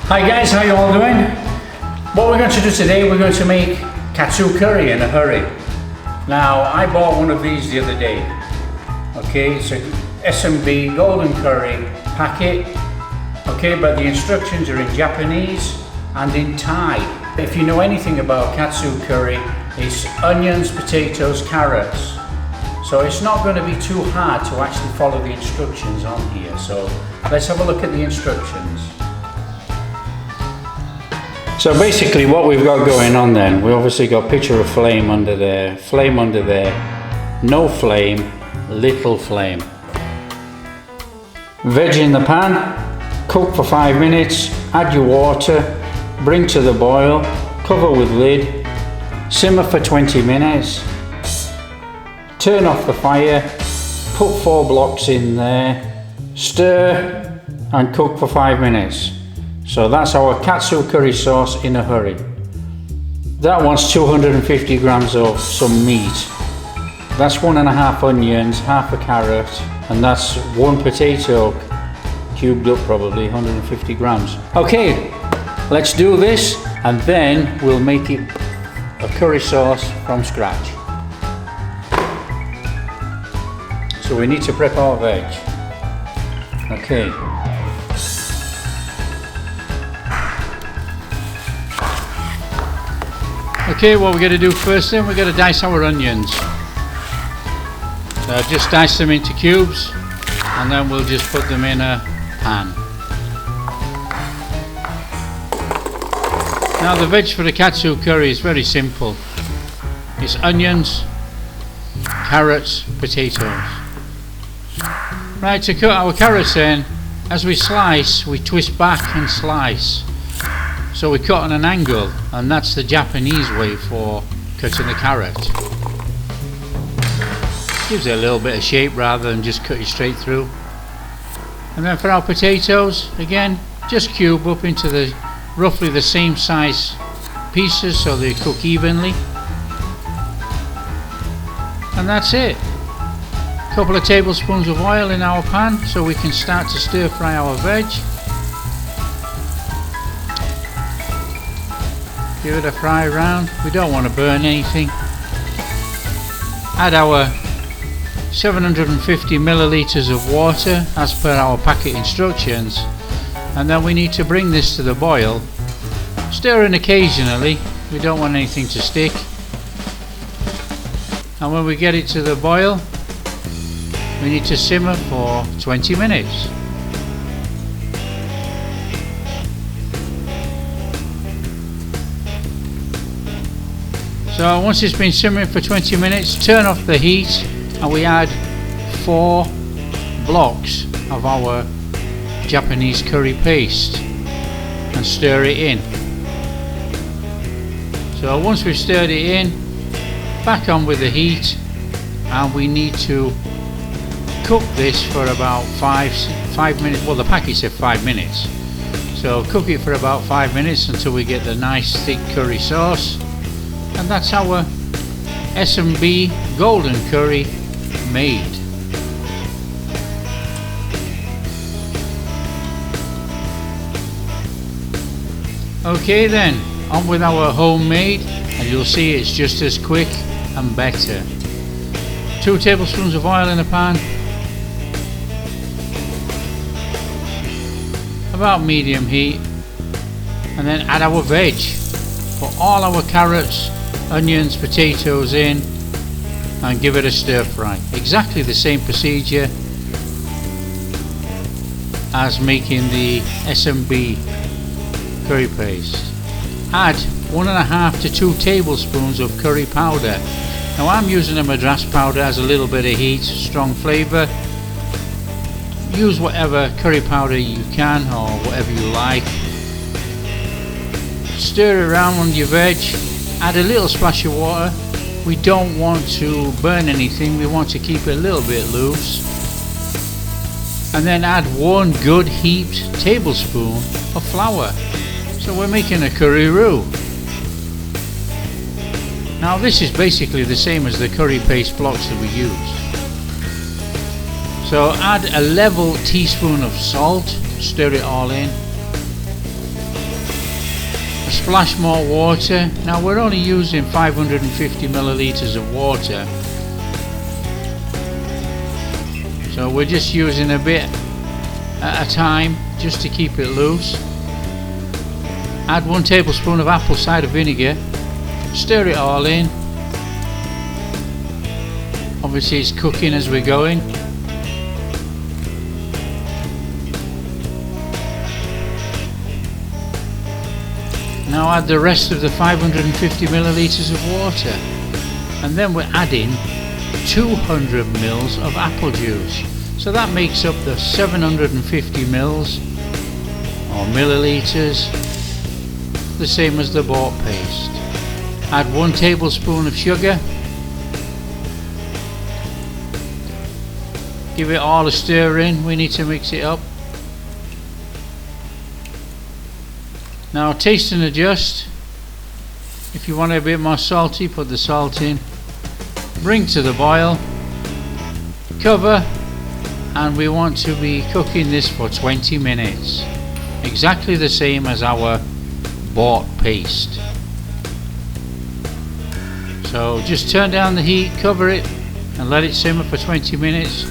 Hi guys, how you all doing? What we're going to do today, we're going to make katsu curry in a hurry. Now, I bought one of these the other day. Okay, it's a S&B Golden Curry packet. Okay, but the instructions are in Japanese and in Thai. If you know anything about katsu curry, it's onions, potatoes, carrots. So it's not going to be too hard to actually follow the instructions on here. So let's have a look at the instructions. So basically what we've got going on then, we obviously got picture of flame under there, no flame, little flame. Veg in the pan, cook for 5 minutes, add your water, bring to the boil, cover with lid, simmer for 20 minutes, turn off the fire, put 4 blocks in there, stir and cook for 5 minutes. So that's our katsu curry sauce in a hurry. That wants 250 grams of some meat. That's 1.5 onions, half a carrot, and that's 1 potato cubed up, probably 150 grams. Okay, let's do this and then we'll make it a curry sauce from scratch. So we need to prep our veg. Okay. Okay, what we're going to do first then, we're going to dice our onions. So just dice them into cubes and then we'll just put them in a pan. Now the veg for the katsu curry is very simple. It's onions, carrots, potatoes. Right, to cut our carrots in, as we slice, we twist back and slice. So we cut on an angle, and that's the Japanese way for cutting the carrot. Gives it a little bit of shape rather than just cut it straight through. And then for our potatoes, again, just cube up into the roughly the same size pieces so they cook evenly. And that's it. A couple of tablespoons of oil in our pan so we can start to stir fry our veg. Give it a fry around. We don't want to burn anything. Add our 750 milliliters of water as per our packet instructions, and then we need to bring this to the boil. Stirring occasionally, we don't want anything to stick. And when we get it to the boil, we need to simmer for 20 minutes. So once it's been simmering for 20 minutes, turn off the heat and we add 4 blocks of our Japanese curry paste and stir it in. So once we've stirred it in, back on with the heat, and we need to cook this for about 5 minutes. Well, the packet said 5 minutes. So cook it for about 5 minutes until we get the nice thick curry sauce. And that's our S&B Golden Curry made. Okay then, on with our homemade, and you'll see it's just as quick and better. 2 tablespoons of oil in a pan, about medium heat, and then add our veg. Put all our carrots, onions, potatoes in and give it a stir fry. Exactly the same procedure as making the S&B curry paste. Add 1.5 to 2 tablespoons of curry powder. Now I'm using a Madras powder, has a little bit of heat, strong flavour. Use whatever curry powder you can or whatever you like. Stir around on your veg. Add a little splash of water. We don't want to burn anything, we want to keep it a little bit loose. And then add 1 good heaped tablespoon of flour. So we're making a curry roux. Now this is basically the same as the curry paste blocks that we use. So add a level teaspoon of salt, stir it all in. splash more water. Now we're only using 550 milliliters of water, so we're just using a bit at a time just to keep it loose. Add 1 tablespoon of apple cider vinegar, stir it all in. Obviously it's cooking as we're going. Now add the rest of the 550 milliliters of water, and then we're adding 200 mils of apple juice. So that makes up the 750 mils or milliliters, the same as the bought paste. Add 1 tablespoon of sugar. Give it all a stir in. We need to mix it up. Now taste and adjust. If you want it a bit more salty, put the salt in. Bring to the boil. Cover, and we want to be cooking this for 20 minutes. Exactly the same as our bought paste. So just turn down the heat, cover it, and let it simmer for 20 minutes.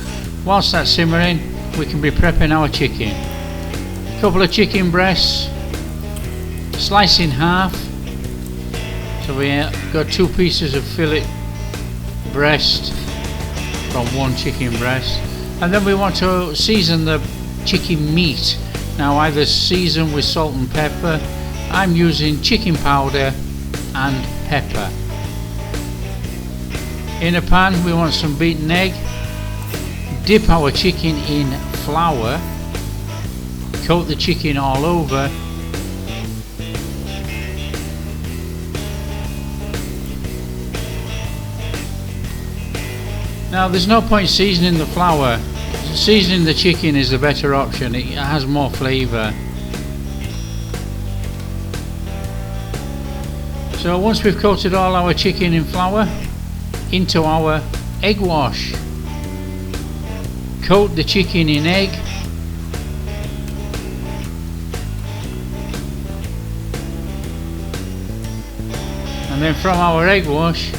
Whilst that's simmering, we can be prepping our chicken. A couple of chicken breasts, slice in half. So we got 2 pieces of fillet breast from 1 chicken breast, and then we want to season the chicken meat. Now either season with salt and pepper. I'm using chicken powder and pepper. In a pan we want some beaten egg. Dip our chicken in flour, coat the chicken all over. Now there's no point seasoning the flour. Seasoning the chicken is the better option. It has more flavour. So once we've coated all our chicken in flour, into our egg wash. Coat the chicken in egg. And then from our egg wash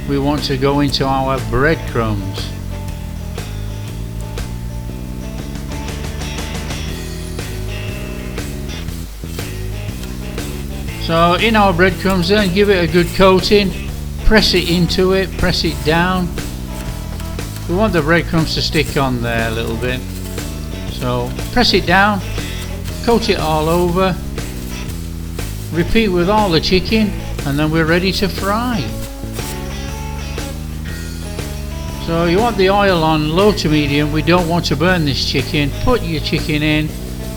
we want to go into our breadcrumbs. So in our breadcrumbs then, give it a good coating, press it into it, press it down. We want the breadcrumbs to stick on there a little bit. So press it down, coat it all over, repeat with all the chicken, and then we're ready to fry. So you want the oil on low to medium. We don't want to burn this chicken. Put your chicken in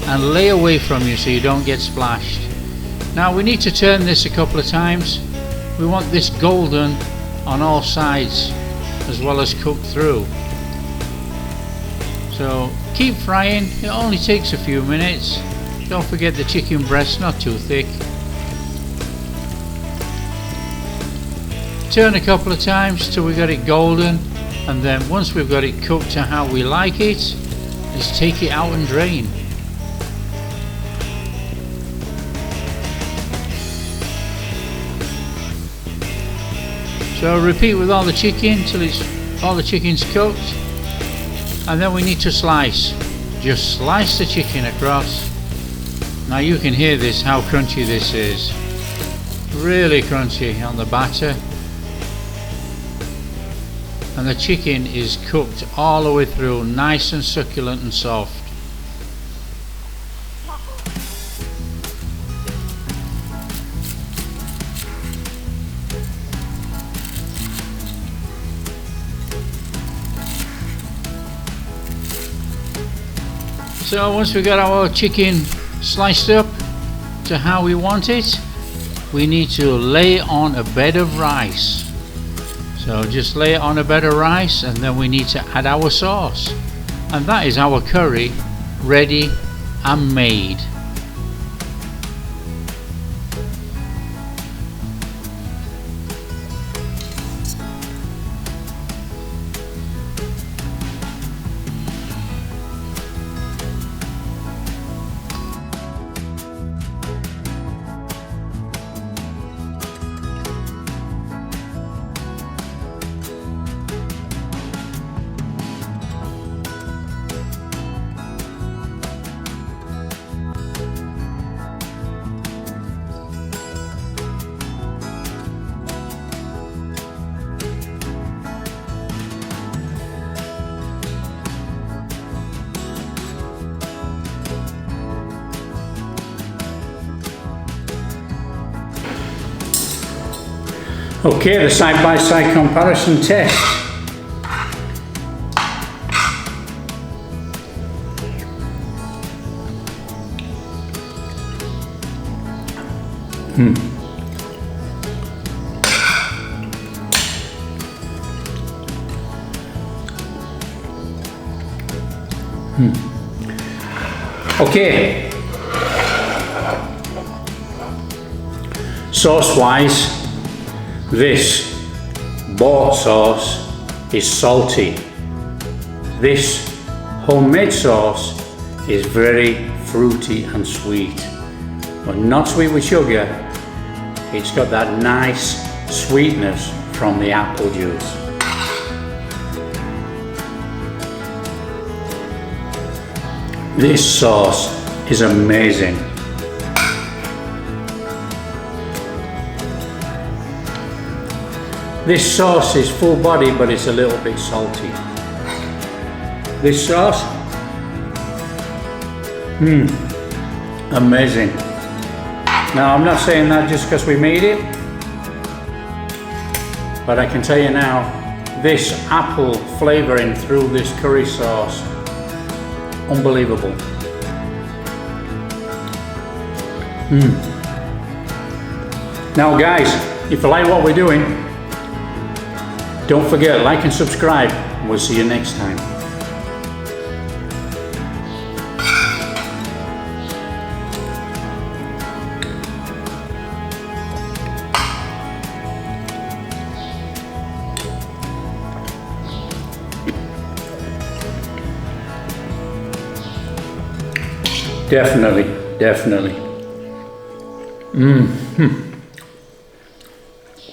and lay away from you so you don't get splashed. Now we need to turn this a couple of times. We want this golden on all sides as well as cooked through. So keep frying. It only takes a few minutes. Don't forget the chicken breast, not too thick. Turn a couple of times till we got it golden, and then once we've got it cooked to how we like it, just take it out and drain. So repeat with all the chicken till all the chicken's cooked, and then we need to slice. Just slice the chicken across. Now you can hear this, how crunchy this is. Really crunchy on the batter. And the chicken is cooked all the way through, nice and succulent and soft. So once we got our chicken sliced up to how we want it, we need to lay on a bed of rice. So just lay it on a bed of rice, and then we need to add our sauce, and that is our curry ready and made. Okay, the side-by-side comparison test. Okay, sauce-wise, this bought sauce is salty. This homemade sauce is very fruity and sweet, but not sweet with sugar. It's got that nice sweetness from the apple juice. This sauce is amazing. This sauce is full body, but it's a little bit salty. This sauce, amazing. Now, I'm not saying that just because we made it, but I can tell you now, this apple flavoring through this curry sauce, unbelievable. Now guys, if you like what we're doing, don't forget, like and subscribe. We'll see you next time. Definitely, definitely.